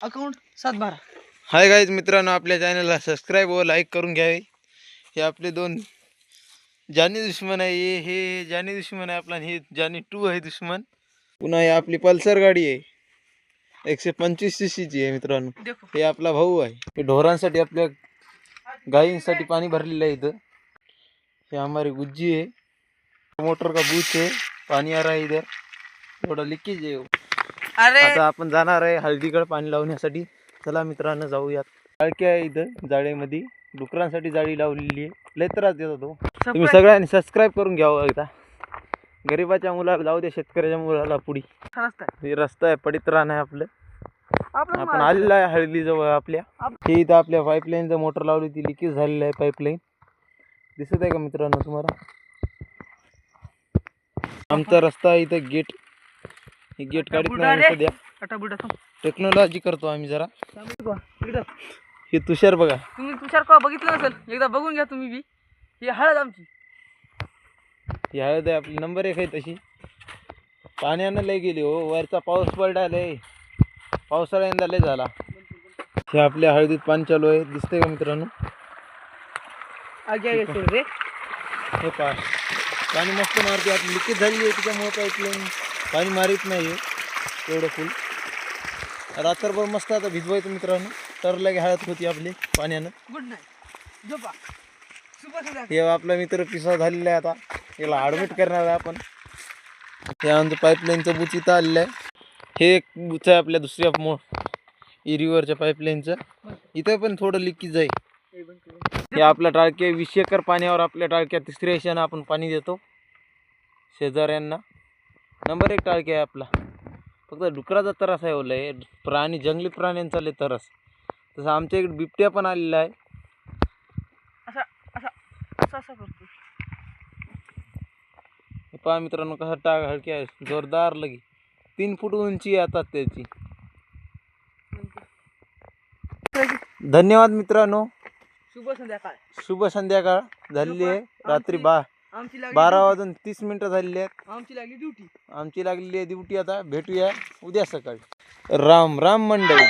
Account 712. Hi guys मित्रांनो, आपल्या चॅनलला सबस्क्राईब व लाईक करून घ्यावे. हे आपले दोन जानी दुश्मन आहे. हे जानी दुश्मन आहे आपला, हे जानी 2 आहे दुश्मन. पुन्हा ही आपली पल्सर गाडी आहे, 125 cc ची आहे मित्रांनो. हे आपला भाऊ आहे. हे ढोरांसाठी आपल्या गायींसाठी पाणी भरलेलं आहे इथं. हे हमारी गुज्जी है, मोटर का बूथ है, पाणी आ रहा है इधर, थोडा लिकेज आहे. अरे आता आपण जाणार आहे हळदीकडे पाणी लावण्यासाठी. चला मित्रांनो जाऊयात. जाळक्या आहे इथं जाळेमध्ये, डुकरांसाठी जाळी लावलेली आहे. लय त्रास देतो तो. तुम्ही सगळ्यांनी सबस्क्राईब करून घ्यावं एकदा. गरीबाच्या मुलाला जाऊ दे, शेतकऱ्याच्या मुलाला पुढी. हे रस्ता आहे, पडित रान आहे आपलं. आपण आलेलं आहे हळदी जवळ आपल्या. हे इथं आपल्या पाईपलाईनचं मोटर लावली, ती लिकेज झालेलं आहे पाईपलाईन. दिसत आहे का मित्रांनो तुम्हाला? आमचा रस्ता आहे इथं गेट. हे गेट काढत नाही सध्या, टेक्नॉलॉजी करतो आम्ही जरा. हे तुषार बघा, तुम्ही तुषार का बघितलं नसेल, एकदा बघून घ्या तुम्ही बी. ही हळद आमची, ही हळद आहे आपली नंबर 1 आहे तशी. पाण्यानं लय गेली हो, वरचा पाऊस पडला लय, पावसाळा यंदा लय झाला. हे आपल्या हळदीत पाणी चालू आहे, दिसतंय का मित्रांनो? हे पहा, पाणी मस्त मारते. आपली लिकेज झाली आहे त्याच्यामुळे पाईपलाईन पाणी मारित नाही आहे एवढं फुल. रात्रभर मस्त आता भिजवायचं मित्रांनो, तर लगे हळद होती आपली पाण्यानं. गुड नाईट, झोपा. हे आपला मित्र पिसा झालेला आहे. आता याला ॲडमिट करणार आहे आपण. हे आमचं पाईपलाईनचं बुच इथं आलेलं आहे. हे एक बुच आहे आपल्या दुसऱ्या एरिवरच्या पाईपलाईनचं. इथं पण थोडं लिकेज आहे. हे आपल्या टाळक्या 20 एकर पाण्यावर आपल्या टाळक्या 3ऱ्या हिशानं आपण पाणी देतो शेजाऱ्यांना. नंबर 1 टाळक्या आहे आपला. फक्त डुकराचा त्रास आहे ओलाय, प्राणी जंगली प्राण्यांचा लय त्रास. तसं आमच्या इकडे बिबट्या पण आलेला आहे. असं करतो. पहा मित्रांनो कसा टाक हळक्या आहे, जोरदार लगी 3 फूट उंची आहे आता त्याची. धन्यवाद मित्रांनो. शुभ संध्याकाळ. शुभ संध्याकाळ झालेली आहे. रात्री 12 वाजून 30 मिनिटं झालेली आहेत. आमची लागली ड्युटी. आमची लागलेली आहे ड्युटी. आता भेटूया उद्या सकाळी. राम राम मंडळी.